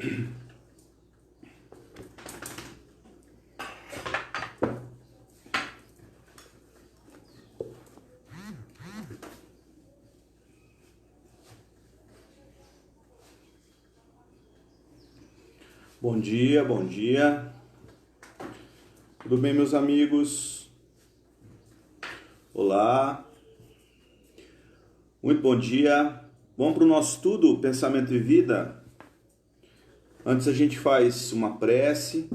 Bom dia, bom dia. Tudo bem, meus amigos? Olá. Muito bom dia. Vamos para o nosso estudo, Pensamento e Vida. Antes a gente faz uma prece,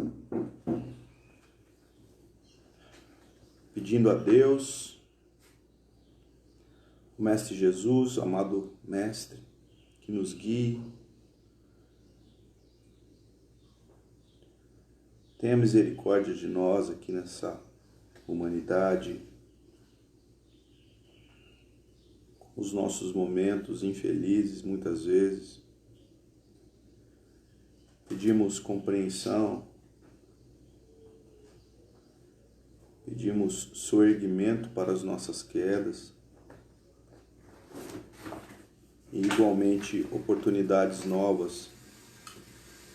pedindo a Deus, o Mestre Jesus, amado Mestre, que nos guie. Tenha misericórdia de nós aqui nessa humanidade, os nossos momentos infelizes muitas vezes. Pedimos compreensão, pedimos soerguimento para as nossas quedas e igualmente oportunidades novas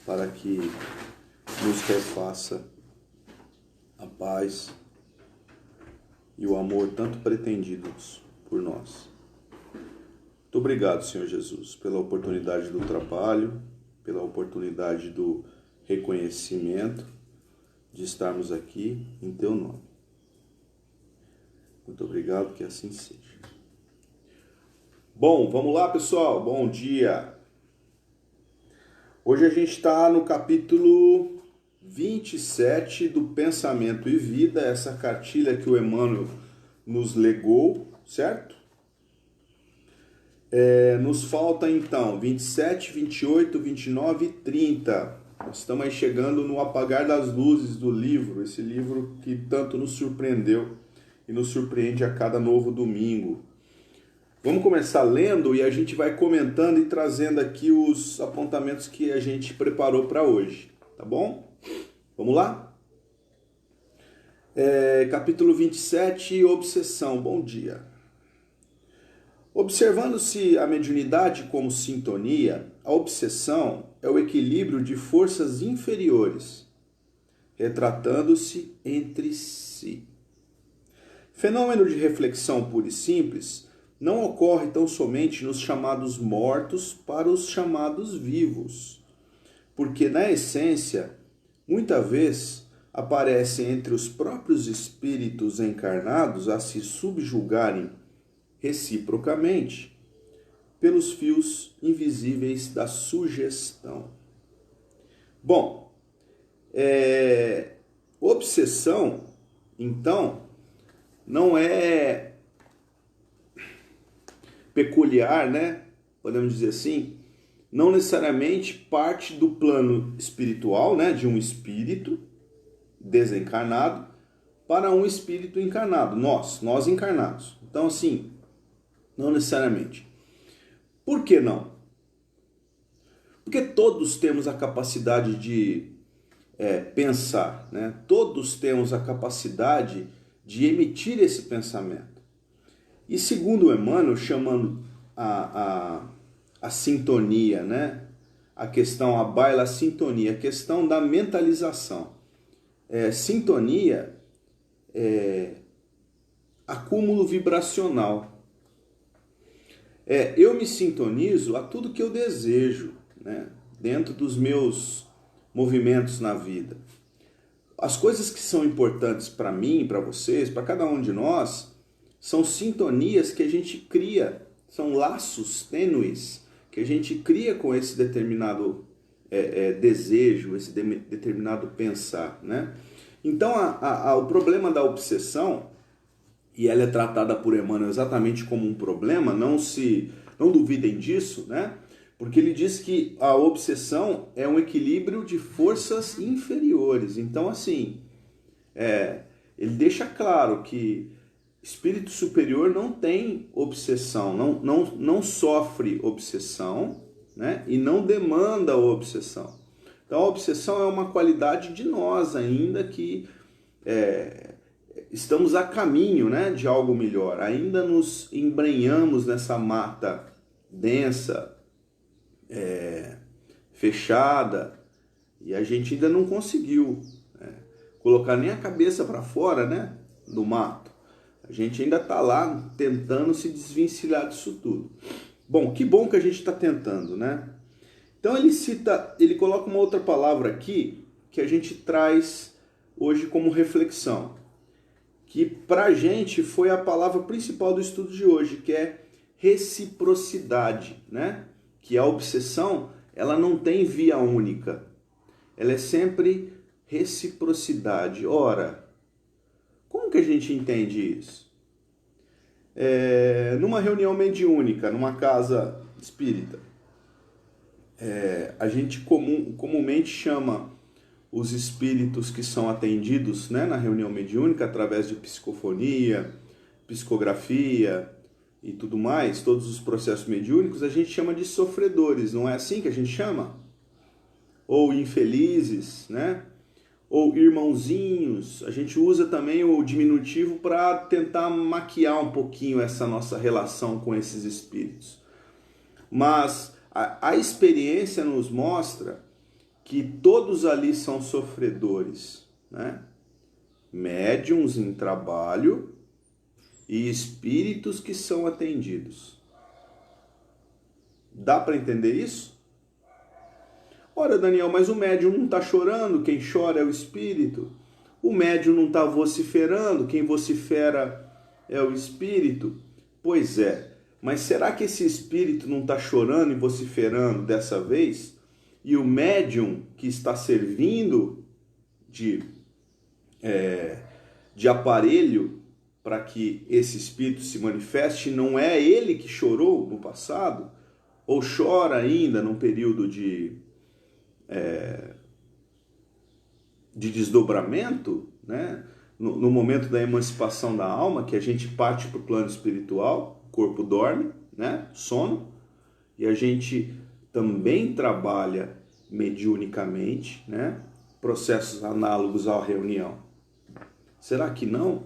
para que nos refaça a paz e o amor tanto pretendidos por nós. Muito obrigado, Senhor Jesus, pela oportunidade do trabalho, pela oportunidade do reconhecimento de estarmos aqui em Teu nome. Muito obrigado, que assim seja. Bom, vamos lá, pessoal. Bom dia. Hoje a gente está no capítulo 27 do Pensamento e Vida, essa cartilha que o Emmanuel nos legou, certo? Nos falta então 27, 28, 29 e 30. Nós estamos aí chegando no apagar das luzes do livro, esse livro que tanto nos surpreendeu e nos surpreende a cada novo domingo. Vamos começar lendo e a gente vai comentando e trazendo aqui os apontamentos que a gente preparou para hoje, tá bom? Vamos lá? Capítulo 27, Obsessão. Bom dia. Observando-se a mediunidade como sintonia, a obsessão é o equilíbrio de forças inferiores, retratando-se entre si. Fenômeno de reflexão pura e simples não ocorre tão somente nos chamados mortos para os chamados vivos, porque, na essência, muita vez aparece entre os próprios espíritos encarnados a se subjugarem reciprocamente pelos fios invisíveis da sugestão. Bom, obsessão, então, não é peculiar, né? Podemos dizer assim, não necessariamente parte do plano espiritual, né, de um espírito desencarnado para um espírito encarnado, nós encarnados. Então, assim, não necessariamente. Por que não? Porque todos temos a capacidade de pensar, né? Todos temos a capacidade de emitir esse pensamento. E segundo o Emmanuel, chamando a sintonia, né? A questão, a baila sintonia, a questão da mentalização. Sintonia é acúmulo vibracional. Eu me sintonizo a tudo que eu desejo, né? Dentro dos meus movimentos na vida. As coisas que são importantes para mim, para vocês, para cada um de nós, são sintonias que a gente cria, são laços tênues que a gente cria com esse determinado desejo, esse determinado pensar, né? Então, o problema da obsessão, e ela é tratada por Emmanuel exatamente como um problema, não duvidem disso, né? Porque ele diz que a obsessão é um equilíbrio de forças inferiores. Então, assim, ele deixa claro que espírito superior não tem obsessão, não sofre obsessão, né? E não demanda obsessão. Então, a obsessão é uma qualidade de nós ainda que estamos a caminho, né, de algo melhor. Ainda nos embrenhamos nessa mata densa, fechada, e a gente ainda não conseguiu, né, colocar nem a cabeça para fora, né, do mato. A gente ainda está lá tentando se desvencilhar disso tudo. Bom que a gente está tentando, né? Então ele coloca uma outra palavra aqui que a gente traz hoje como reflexão, que para a gente foi a palavra principal do estudo de hoje, que é reciprocidade, né? Que a obsessão, ela não tem via única, ela é sempre reciprocidade. Ora, como que a gente entende isso? Numa reunião mediúnica, numa casa espírita, a gente comumente chama os espíritos que são atendidos, né, na reunião mediúnica através de psicofonia, psicografia e tudo mais, todos os processos mediúnicos, a gente chama de sofredores, não é assim que a gente chama? Ou infelizes, né? Ou irmãozinhos. A gente usa também o diminutivo para tentar maquiar um pouquinho essa nossa relação com esses espíritos. Mas a experiência nos mostra que todos ali são sofredores, né? Médiuns em trabalho e espíritos que são atendidos. Dá para entender isso? Ora, Daniel, mas o médium não está chorando, quem chora é o espírito. O médium não está vociferando, quem vocifera é o espírito. Pois é, mas será que esse espírito não está chorando e vociferando dessa vez? E o médium que está servindo de aparelho para que esse espírito se manifeste, não é ele que chorou no passado? Ou chora ainda num período de desdobramento, né? No momento da emancipação da alma, que a gente parte para o plano espiritual, o corpo dorme, né? Sono, e a gente também trabalha mediunicamente, né? Processos análogos à reunião. Será que não?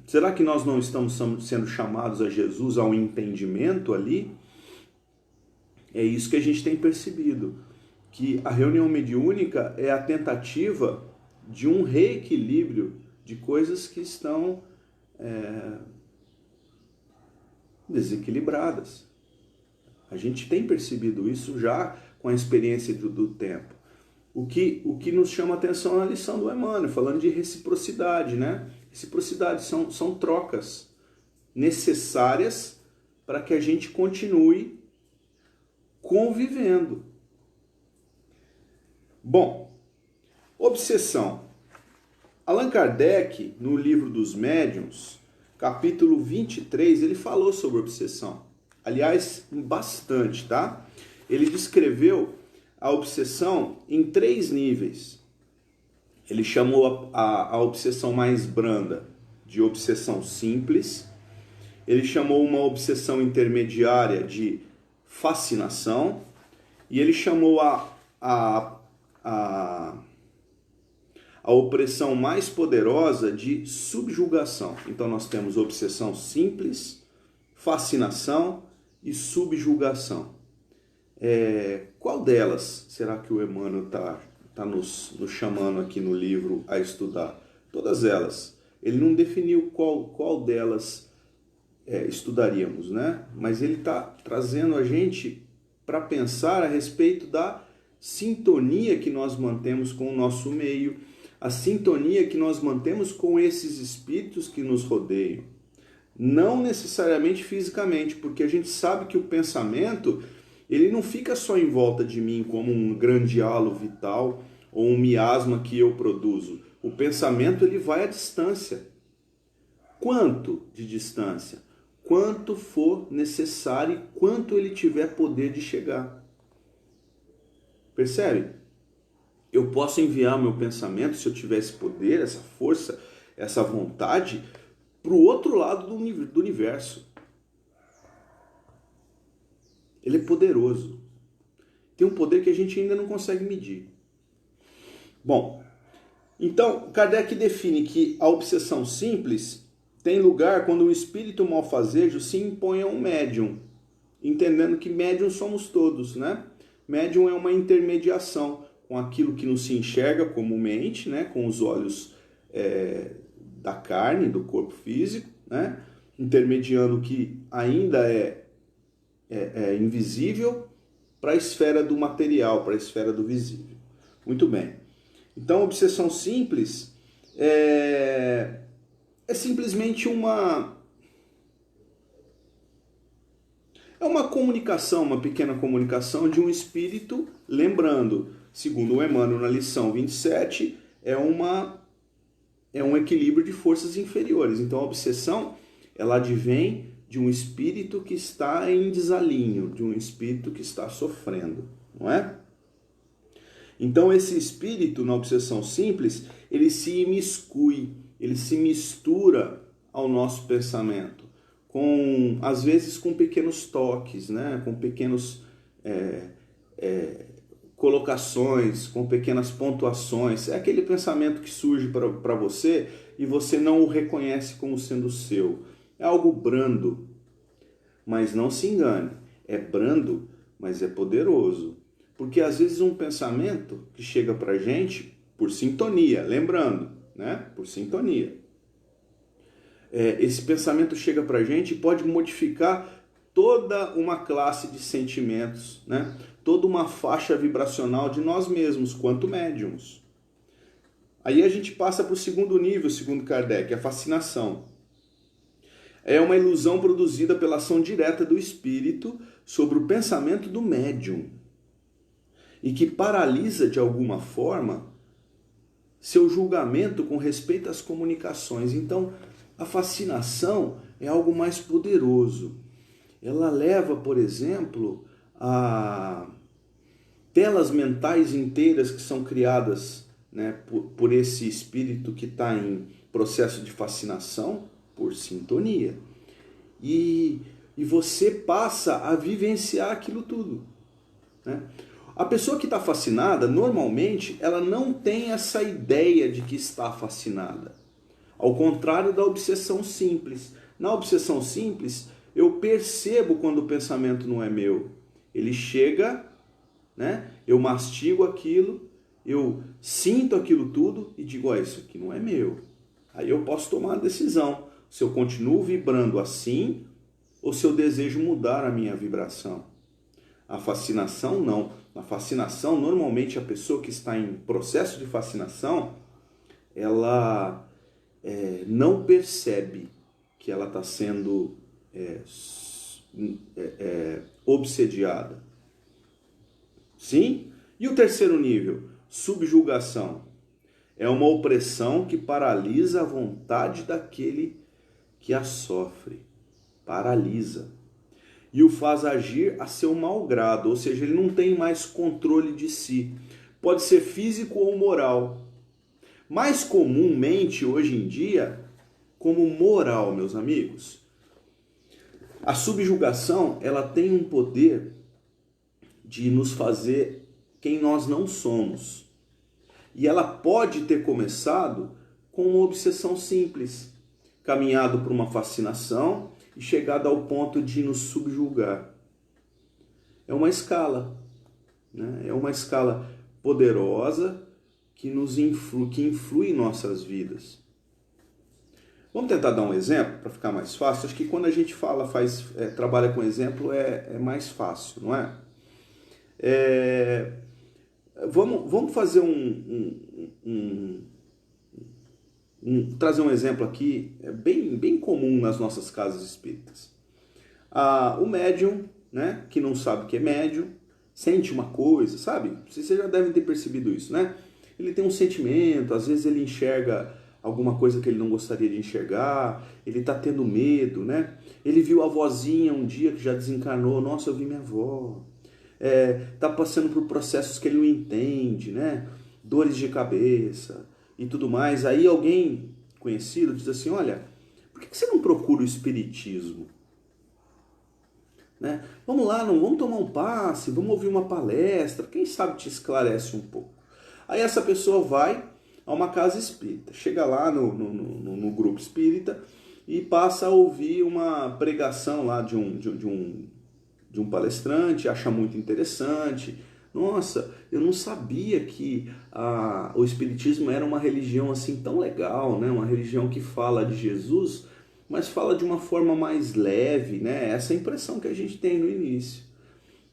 Será que nós não estamos sendo chamados a Jesus ao entendimento ali? É isso que a gente tem percebido, que a reunião mediúnica é a tentativa de um reequilíbrio de coisas que estão desequilibradas. A gente tem percebido isso já com a experiência do tempo. O que nos chama a atenção é a lição do Emmanuel, falando de reciprocidade, né? Reciprocidade são trocas necessárias para que a gente continue convivendo. Bom, obsessão. Allan Kardec, no livro dos Médiuns, capítulo 23, ele falou sobre obsessão. Aliás, bastante, tá? Ele descreveu a obsessão em 3 níveis. Ele chamou a obsessão mais branda de obsessão simples. Ele chamou uma obsessão intermediária de fascinação. E ele chamou a opressão mais poderosa de subjugação. Então nós temos obsessão simples, fascinação e subjugação. Qual delas será que o Emmanuel está nos chamando aqui no livro a estudar? Todas elas. Ele não definiu qual delas estudaríamos, né? Mas ele está trazendo a gente para pensar a respeito da sintonia que nós mantemos com o nosso meio, a sintonia que nós mantemos com esses espíritos que nos rodeiam. Não necessariamente fisicamente, porque a gente sabe que o pensamento, ele não fica só em volta de mim como um grande halo vital ou um miasma que eu produzo. O pensamento, ele vai à distância. Quanto de distância? Quanto for necessário e quanto ele tiver poder de chegar. Percebe? Eu posso enviar o meu pensamento, se eu tiver esse poder, essa força, essa vontade, para o outro lado do universo. Ele é poderoso. Tem um poder que a gente ainda não consegue medir. Bom, então Kardec define que a obsessão simples tem lugar quando o espírito malfazejo se impõe a um médium, entendendo que médium somos todos, né? Médium é uma intermediação com aquilo que não se enxerga comumente, né? Com os olhos da carne, do corpo físico, né? Intermediando o que ainda é invisível para a esfera do material, para a esfera do visível. Muito bem. Então, obsessão simples é simplesmente uma comunicação, uma pequena comunicação de um espírito, lembrando, segundo o Emmanuel na lição 27, é um equilíbrio de forças inferiores. Então, a obsessão, ela advém de um espírito que está em desalinho, de um espírito que está sofrendo, não é? Então esse espírito na obsessão simples, ele se imiscui, ele se mistura ao nosso pensamento, às vezes com pequenos toques, né? Com pequenos colocações, com pequenas pontuações. É aquele pensamento que surge para você e você não o reconhece como sendo seu. É algo brando, mas não se engane, é brando, mas é poderoso. Porque às vezes um pensamento que chega para a gente por sintonia, lembrando, né? Por sintonia. Esse pensamento chega para a gente e pode modificar toda uma classe de sentimentos, né? Toda uma faixa vibracional de nós mesmos, quanto médiums. Aí a gente passa para o segundo nível, segundo Kardec, a fascinação. É uma ilusão produzida pela ação direta do espírito sobre o pensamento do médium e que paralisa de alguma forma seu julgamento com respeito às comunicações. Então, a fascinação é algo mais poderoso. Ela leva, por exemplo, a telas mentais inteiras que são criadas, né, por esse espírito que está em processo de fascinação, por sintonia. E você passa a vivenciar aquilo tudo, né? A pessoa que está fascinada, normalmente, ela não tem essa ideia de que está fascinada. Ao contrário da obsessão simples. Na obsessão simples, eu percebo quando o pensamento não é meu. Ele chega, né? Eu mastigo aquilo, eu sinto aquilo tudo e digo, isso aqui não é meu. Aí eu posso tomar a decisão. Se eu continuo vibrando assim, ou se eu desejo mudar a minha vibração. A fascinação, não. Na fascinação, normalmente a pessoa que está em processo de fascinação, ela não percebe que ela está sendo obsediada. Sim? E o terceiro nível? Subjugação. É uma opressão que paralisa a vontade daquele que a sofre, paralisa, e o faz agir a seu mau grado, ou seja, ele não tem mais controle de si. Pode ser físico ou moral. Mais comumente, hoje em dia, como moral, meus amigos. A subjugação, ela tem um poder de nos fazer quem nós não somos. E ela pode ter começado com uma obsessão simples, caminhado por uma fascinação e chegado ao ponto de nos subjugar. É uma escala, né? É uma escala poderosa que influi em nossas vidas. Vamos tentar dar um exemplo para ficar mais fácil? Acho que quando a gente trabalha com exemplo é mais fácil, não é? Vamos fazer trazer um exemplo aqui, bem comum nas nossas casas espíritas. O médium, né, que não sabe que é médium, sente uma coisa, sabe? Vocês já devem ter percebido isso, né? Ele tem um sentimento, às vezes ele enxerga alguma coisa que ele não gostaria de enxergar, ele está tendo medo, né? Ele viu a vozinha um dia que já desencarnou, nossa, eu vi minha avó. Está passando por processos que ele não entende, né? Dores de cabeça e tudo mais. Aí alguém conhecido diz assim, olha, por que você não procura o espiritismo? Né? Vamos lá, vamos tomar um passe, vamos ouvir uma palestra, quem sabe te esclarece um pouco. Aí essa pessoa vai a uma casa espírita, chega lá no grupo espírita e passa a ouvir uma pregação lá de um palestrante, acha muito interessante, Nossa, eu não sabia que o Espiritismo era uma religião assim tão legal, né? Uma religião que fala de Jesus, mas fala de uma forma mais leve, né? Essa é a impressão que a gente tem no início.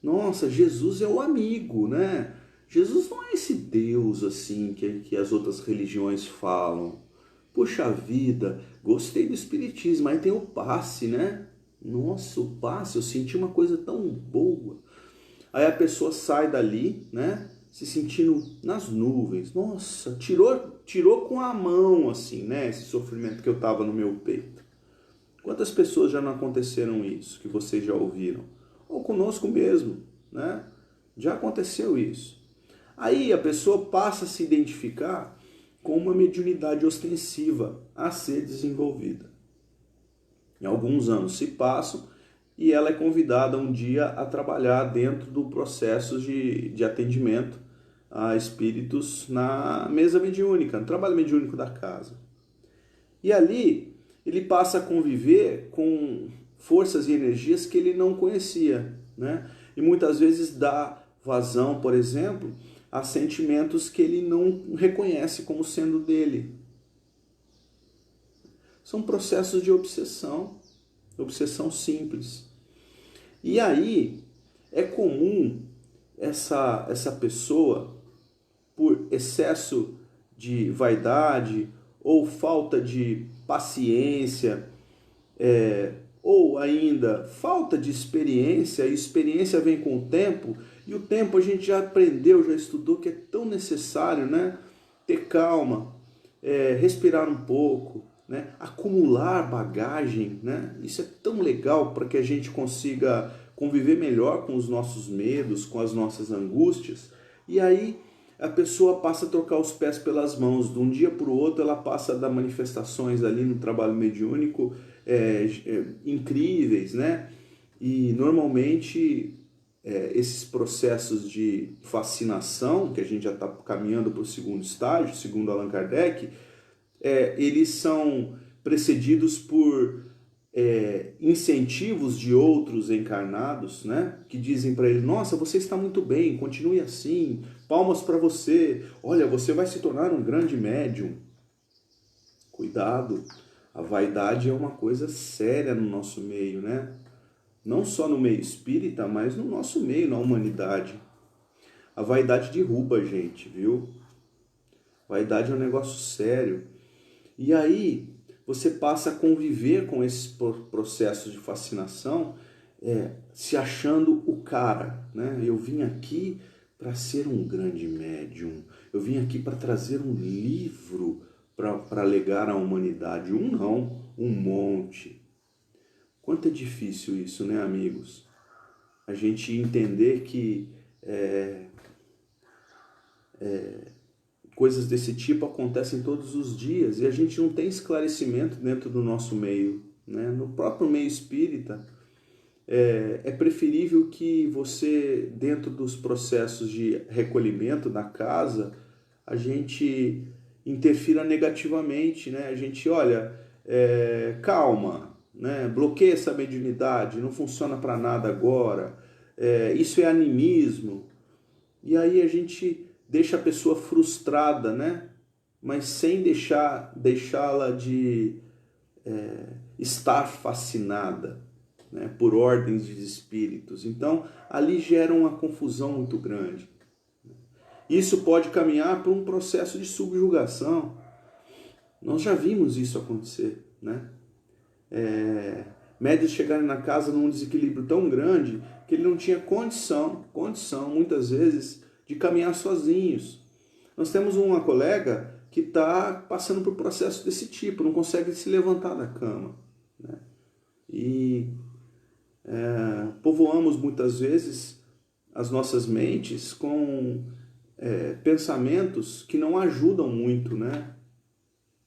Nossa, Jesus é o amigo, né? Jesus não é esse Deus assim que as outras religiões falam. Puxa vida, gostei do Espiritismo, aí tem o passe, né? Nossa, o passe, eu senti uma coisa tão boa. Aí a pessoa sai dali, né? Se sentindo nas nuvens. Nossa, tirou com a mão, assim, né? Esse sofrimento que eu tava no meu peito. Quantas pessoas já não aconteceram isso, que vocês já ouviram? Ou conosco mesmo, né? Já aconteceu isso. Aí a pessoa passa a se identificar com uma mediunidade ostensiva a ser desenvolvida. E alguns anos se passam e ela é convidada um dia a trabalhar dentro do processo de atendimento a espíritos na mesa mediúnica, no trabalho mediúnico da casa. E ali ele passa a conviver com forças e energias que ele não conhecia, né? E muitas vezes dá vazão, por exemplo, a sentimentos que ele não reconhece como sendo dele. São processos de obsessão simples. E aí é comum essa pessoa, por excesso de vaidade ou falta de paciência, ou ainda falta de experiência, e experiência vem com o tempo, e o tempo a gente já aprendeu, já estudou que é tão necessário, né? Ter calma, respirar um pouco, né? Acumular bagagem, né? Isso é tão legal para que a gente consiga conviver melhor com os nossos medos, com as nossas angústias, e aí a pessoa passa a trocar os pés pelas mãos. De um dia para o outro ela passa a dar manifestações ali no trabalho mediúnico incríveis, né? E normalmente esses processos de fascinação, que a gente já está caminhando para o segundo estágio, segundo Allan Kardec, eles são precedidos por incentivos de outros encarnados, né? Que dizem para ele: nossa, você está muito bem, continue assim, palmas para você, olha, você vai se tornar um grande médium. Cuidado, a vaidade é uma coisa séria no nosso meio, né? Não só no meio espírita, mas no nosso meio, na humanidade. A vaidade derruba a gente, viu? Vaidade é um negócio sério. E aí você passa a conviver com esses processos de fascinação, se achando o cara, né? Eu vim aqui para ser um grande médium. Eu vim aqui para trazer um livro para legar à humanidade. Um não, um monte. Quanto é difícil isso, né, amigos? A gente entender que coisas desse tipo acontecem todos os dias e a gente não tem esclarecimento dentro do nosso meio, né? No próprio meio espírita, é preferível que você, dentro dos processos de recolhimento da casa, a gente interfira negativamente, né? A gente, olha, calma, né? Bloqueia essa mediunidade, não funciona para nada agora, isso é animismo. E aí a gente deixa a pessoa frustrada, né? Mas sem deixá-la de estar fascinada, né? Por ordens de espíritos. Então, ali gera uma confusão muito grande. Isso pode caminhar para um processo de subjugação. Nós já vimos isso acontecer, né? Médios chegarem na casa num desequilíbrio tão grande que ele não tinha condição, muitas vezes, de caminhar sozinhos. Nós temos uma colega que está passando por um processo desse tipo, não consegue se levantar da cama, né? E povoamos muitas vezes as nossas mentes com pensamentos que não ajudam muito, né?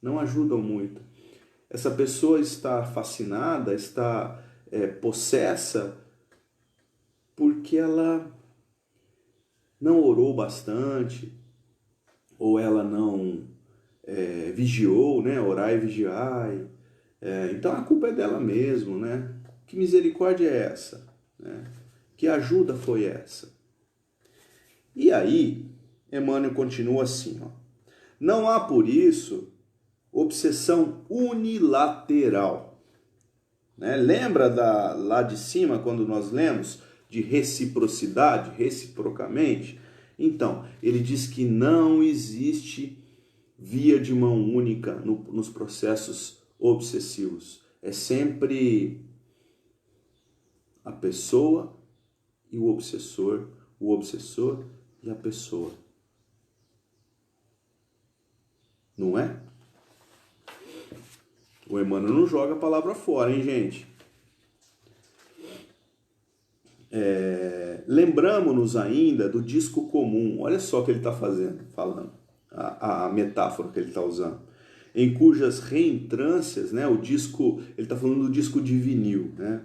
Não ajudam muito. Essa pessoa está fascinada, está possessa porque ela não orou bastante, ou ela não vigiou, né? Orai e vigiai. Então a culpa é dela mesmo, né? Que misericórdia é essa? Né? Que ajuda foi essa? E aí, Emmanuel continua assim, ó. Não há, por isso, obsessão unilateral. Né? Lembra lá de cima, quando nós lemos de reciprocidade, reciprocamente? Então, ele diz que não existe via de mão única nos processos obsessivos. É sempre a pessoa e o obsessor e a pessoa. Não é? O Emmanuel não joga a palavra fora, hein, gente? Lembramos-nos ainda do disco comum. Olha só o que ele está falando, a metáfora que ele está usando. Em cujas reentrâncias, né, o disco, ele está falando do disco de vinil, né?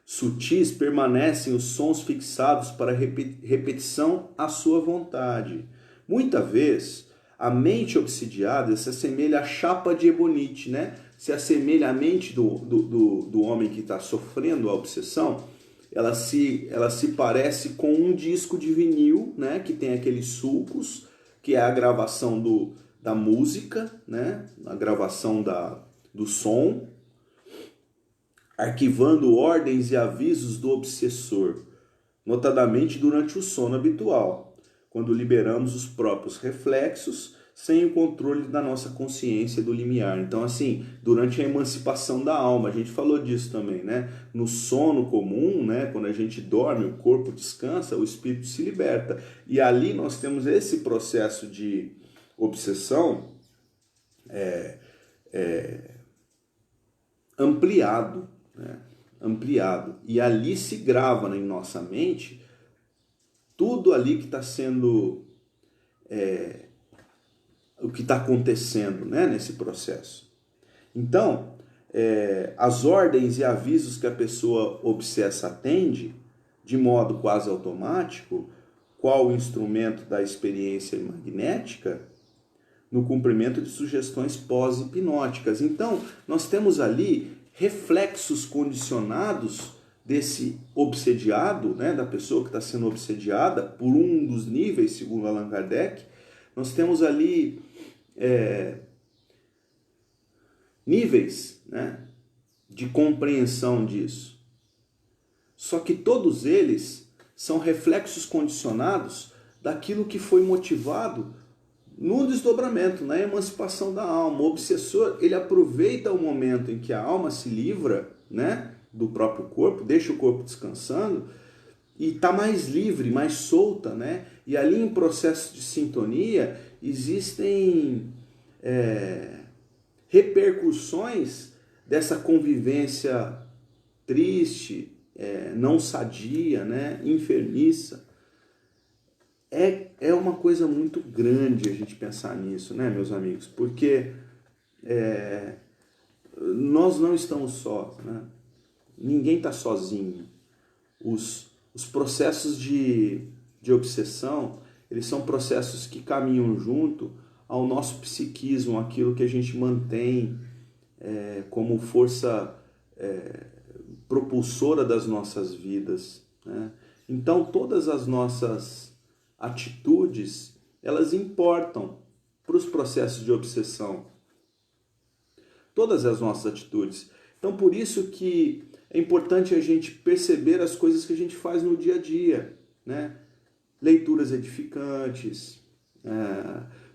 Sutis permanecem os sons fixados para repetição à sua vontade. Muita vez, a mente obsidiada se assemelha à chapa de ebonite, né? Se assemelha à mente do homem que está sofrendo a obsessão. Ela se parece com um disco de vinil, né? Que tem aqueles sulcos, que é a gravação da música, né? A gravação do som, arquivando ordens e avisos do obsessor, notadamente durante o sono habitual, quando liberamos os próprios reflexos sem o controle da nossa consciência do limiar. Então, assim, durante a emancipação da alma, a gente falou disso também, né? No sono comum, né? Quando a gente dorme, o corpo descansa, o espírito se liberta. E ali nós temos esse processo de obsessão ampliado, né? Ampliado. E ali se grava em nossa mente tudo ali que está sendo... o que está acontecendo, né, nesse processo. Então, as ordens e avisos que a pessoa obsessa atende, de modo quase automático, qual o instrumento da experiência magnética, no cumprimento de sugestões pós-hipnóticas. Então, nós temos ali reflexos condicionados desse obsediado, né, da pessoa que está sendo obsediada por um dos níveis, segundo Allan Kardec. Nós temos ali níveis, né, de compreensão disso. Só que todos eles são reflexos condicionados daquilo que foi motivado no desdobramento, na emancipação da alma. O obsessor, ele aproveita o momento em que a alma se livra, né, do próprio corpo, deixa o corpo descansando e está mais livre, mais solta, né? E ali em processo de sintonia existem repercussões dessa convivência triste, não sadia, né? Enfermiça. É uma coisa muito grande a gente pensar nisso, né, meus amigos? Porque nós não estamos sós, né? Ninguém está sozinho. Os processos de obsessão, eles são processos que caminham junto ao nosso psiquismo, aquilo que a gente mantém como força propulsora das nossas vidas, né? Então, todas as nossas atitudes, elas importam para os processos de obsessão. Todas as nossas atitudes. Então, por isso que é importante a gente perceber as coisas que a gente faz no dia a dia, né? Leituras edificantes,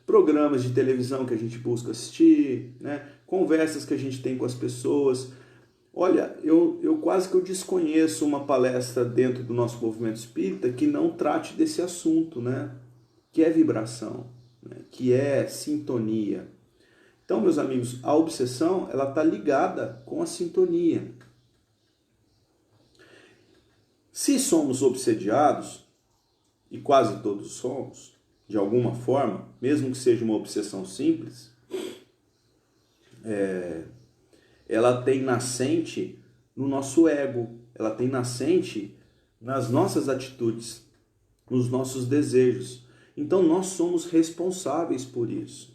programas de televisão que a gente busca assistir, né? Conversas que a gente tem com as pessoas. Olha, eu quase que eu desconheço uma palestra dentro do nosso movimento espírita que não trate desse assunto, né? Que é vibração, né? Que é sintonia. Então, meus amigos, a obsessão, ela está ligada com a sintonia. Se somos obsediados, e quase todos somos, de alguma forma, mesmo que seja uma obsessão simples, ela tem nascente no nosso ego, ela tem nascente nas nossas atitudes, nos nossos desejos. Então nós somos responsáveis por isso.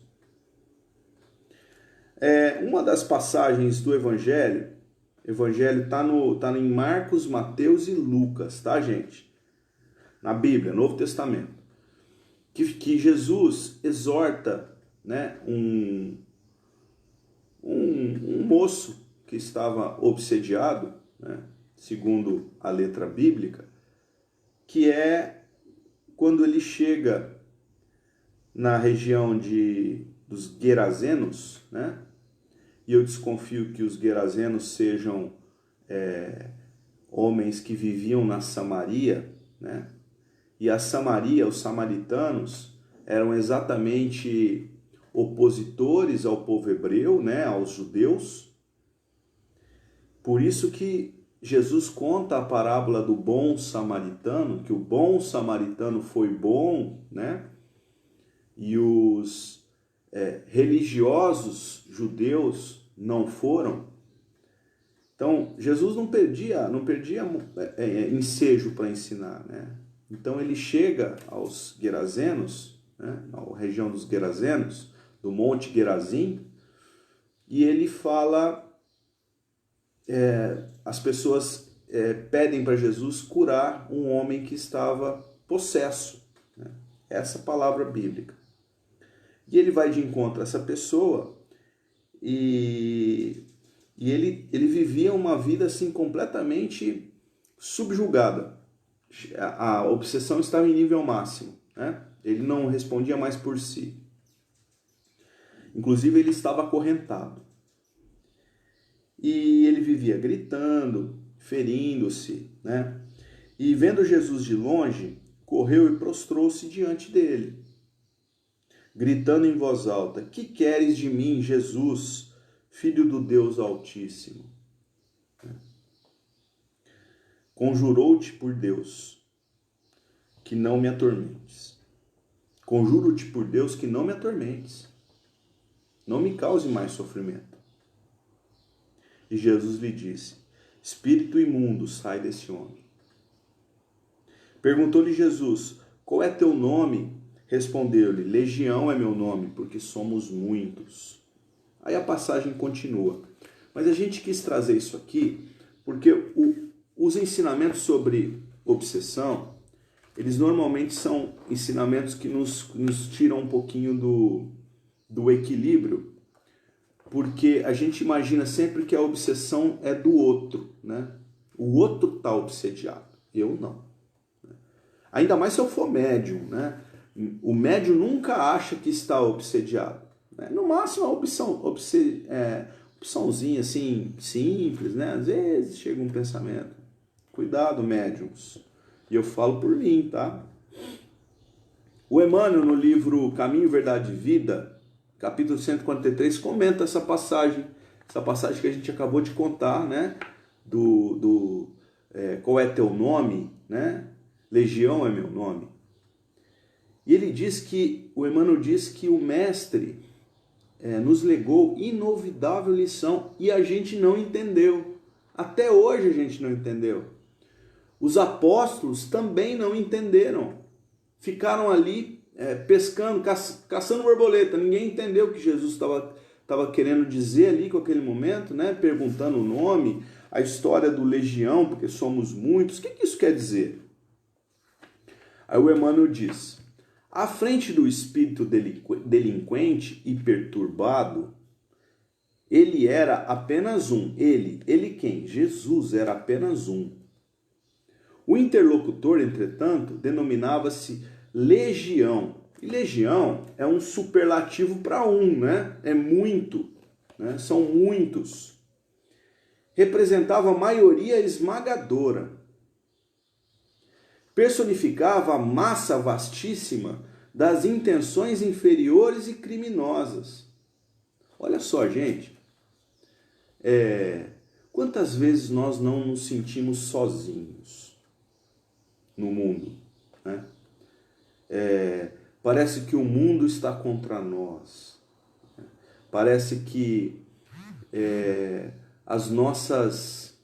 Uma das passagens do Evangelho está em Marcos, Mateus e Lucas, tá, gente? Na Bíblia, Novo Testamento. que Jesus exorta, né, um moço que estava obsediado, né, segundo a letra bíblica, que é quando ele chega na região dos Gerazenos, né? E eu desconfio que os Gerazenos sejam homens que viviam na Samaria, né? E a Samaria, os samaritanos, eram exatamente opositores ao povo hebreu, né? Aos judeus. Por isso que Jesus conta a parábola do bom samaritano, que o bom samaritano foi bom, né? E os religiosos judeus não foram. Então, Jesus não perdia ensejo para ensinar, né? Então, ele chega aos Gerazenos, né? Na região dos Gerazenos, do Monte Gerazim, e ele fala, as pessoas pedem para Jesus curar um homem que estava possesso, né? Essa palavra bíblica. E ele vai de encontro a essa pessoa e ele vivia uma vida assim completamente subjugada. A obsessão estava em nível máximo, né? Ele não respondia mais por si. Inclusive ele estava acorrentado. E ele vivia gritando, ferindo-se, né? E vendo Jesus de longe, correu e prostrou-se diante dele, gritando em voz alta: "Que queres de mim, Jesus, Filho do Deus Altíssimo?" Conjurou-te por Deus que não me atormentes. Conjuro-te por Deus que não me atormentes. Não me cause mais sofrimento. E Jesus lhe disse: Espírito imundo, sai desse homem. Perguntou-lhe Jesus: Qual é teu nome? Respondeu-lhe: Legião é meu nome, porque somos muitos. Aí a passagem continua. Mas a gente quis trazer isso aqui porque os ensinamentos sobre obsessão, eles normalmente são ensinamentos que nos tiram um pouquinho do equilíbrio, porque a gente imagina sempre que a obsessão é do outro, né? O outro está obsediado, eu não. Ainda mais se eu for médium, né? O médium nunca acha que está obsediado, né? No máximo uma opçãozinha assim, simples, né? Às vezes chega um pensamento. Cuidado, médiums. E eu falo por mim, tá? O Emmanuel, no livro Caminho, Verdade e Vida, capítulo 143, comenta essa passagem que a gente acabou de contar, né? Qual é teu nome, né? Legião é meu nome. E o Emmanuel diz que o mestre nos legou inovidável lição e a gente não entendeu. Até hoje a gente não entendeu. Os apóstolos também não entenderam. Ficaram ali pescando, caçando borboleta. Ninguém entendeu o que Jesus estava querendo dizer ali com aquele momento, né? Perguntando o nome, a história do legião, porque somos muitos. O que isso quer dizer? Aí o Emmanuel diz: à frente do espírito delinquente e perturbado, ele era apenas um. Ele quem? Jesus era apenas um. O interlocutor, entretanto, denominava-se legião. E legião é um superlativo para um, né? É muito, né? São muitos. Representava a maioria esmagadora. Personificava a massa vastíssima das intenções inferiores e criminosas. Olha só, gente. Quantas vezes nós não nos sentimos sozinhos no mundo, né? Parece que o mundo está contra nós. Parece que as nossas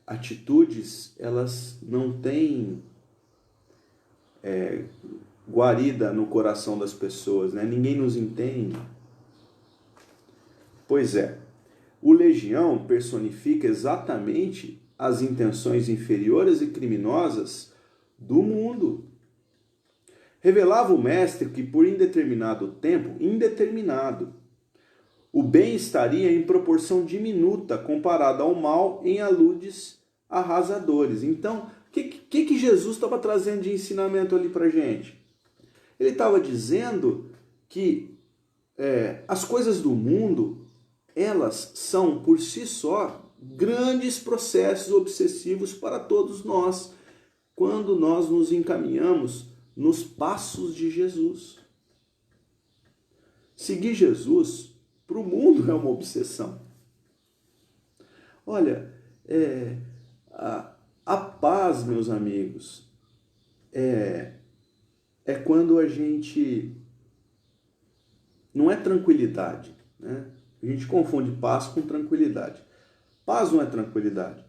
atitudes, elas não têm guarida no coração das pessoas, né? Ninguém nos entende. Pois é, o legião personifica exatamente as intenções inferiores e criminosas do mundo. Revelava o mestre que por indeterminado tempo, indeterminado, o bem estaria em proporção diminuta comparado ao mal em aludes arrasadores. Então, o que Jesus estava trazendo de ensinamento ali para a gente? Ele estava dizendo que as coisas do mundo, elas são por si só grandes processos obsessivos para todos nós, quando nós nos encaminhamos nos passos de Jesus. Seguir Jesus para o mundo é uma obsessão. Olha, a paz, meus amigos, é quando a gente... Não é tranquilidade, né? A gente confunde paz com tranquilidade. Paz não é tranquilidade.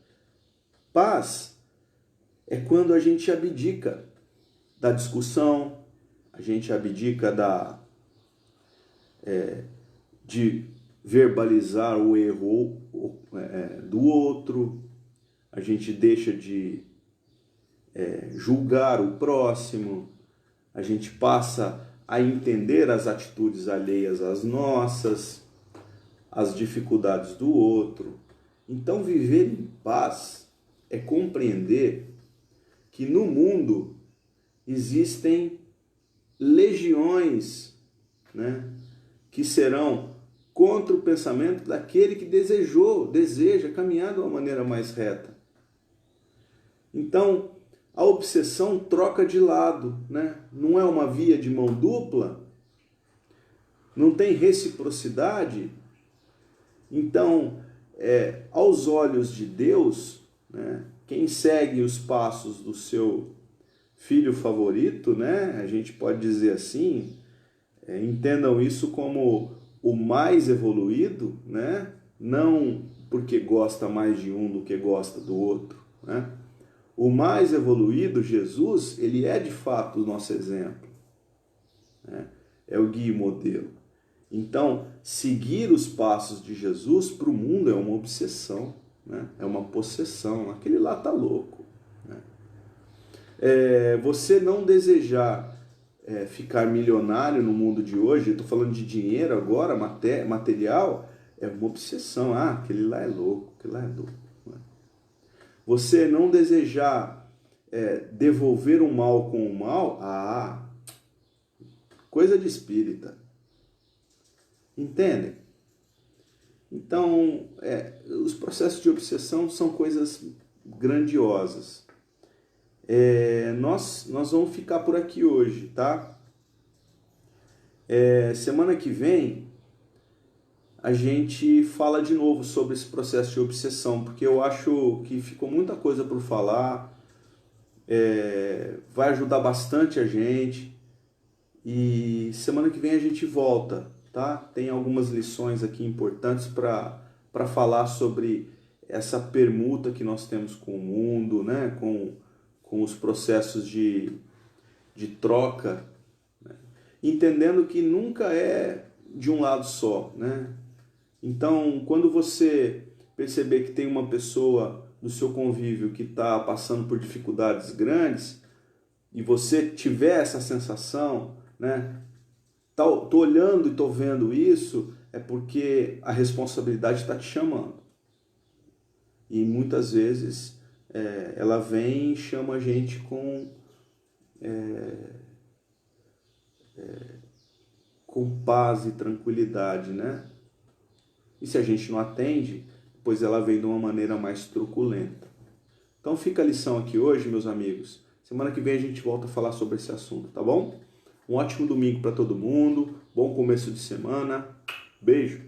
Paz é quando a gente abdica da discussão, a gente abdica de verbalizar o erro do outro, a gente deixa de julgar o próximo, a gente passa a entender as atitudes alheias às nossas, as dificuldades do outro. Então, viver em paz é compreender que no mundo existem legiões, né, que serão contra o pensamento daquele que deseja caminhar de uma maneira mais reta. Então, a obsessão troca de lado, né? Não é uma via de mão dupla, não tem reciprocidade. Então, aos olhos de Deus, né, quem segue os passos do seu filho favorito, né, a gente pode dizer assim, entendam isso como o mais evoluído, né, não porque gosta mais de um do que gosta do outro, né? O mais evoluído, Jesus, ele é de fato o nosso exemplo, né? É o guia e modelo. Então, seguir os passos de Jesus para o mundo é uma obsessão, né? É uma possessão. Aquele lá está louco, né? Você não desejar ficar milionário no mundo de hoje, eu estou falando de dinheiro agora, material, é uma obsessão. Aquele lá é louco, aquele lá é louco. Você não desejar devolver o mal com o mal, coisa de espírita. Entendem? Então, os processos de obsessão são coisas grandiosas. Nós vamos ficar por aqui hoje, tá? Semana que vem a gente fala de novo sobre esse processo de obsessão, porque eu acho que ficou muita coisa por falar, vai ajudar bastante a gente, e semana que vem a gente volta, tá? Tem algumas lições aqui importantes para falar sobre essa permuta que nós temos com o mundo, né? Com os processos de troca, né? Entendendo que nunca é de um lado só, né? Então, quando você perceber que tem uma pessoa no seu convívio que está passando por dificuldades grandes, e você tiver essa sensação, né? Tô olhando e tô vendo isso, é porque a responsabilidade está te chamando. E muitas vezes ela vem e chama a gente com paz e tranquilidade, né? E se a gente não atende, pois ela vem de uma maneira mais truculenta. Então fica a lição aqui hoje, meus amigos. Semana que vem a gente volta a falar sobre esse assunto, tá bom? Um ótimo domingo para todo mundo, bom começo de semana, beijo!